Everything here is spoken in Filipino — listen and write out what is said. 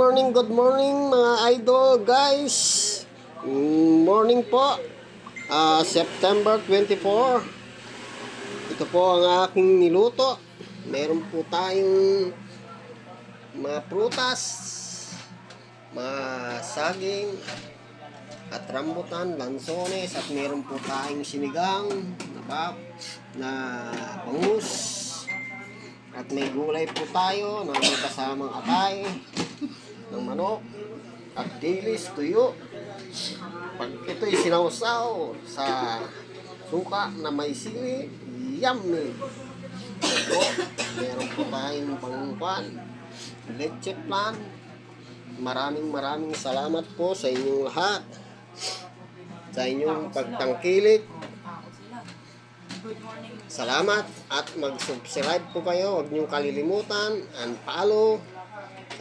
good morning mga idol guys. Morning po. September 24. Ito po ang aking niluto. Meron po tayong mga prutas, mga saging, at rambutan, lansones, at meron po tayong sinigang na bangus. At may gulay po tayo na may kasamang atay ng manok at dilis, tuyo. Pag ito'y sinawsaw sa suka na may sili, yummy! Ito, meron po tayong pangkuan, leche plan. Maraming salamat po sa inyong lahat, sa inyong pagtangkilik. Salamat at mag-subscribe po kayo. Huwag niyong kalilimutan and follow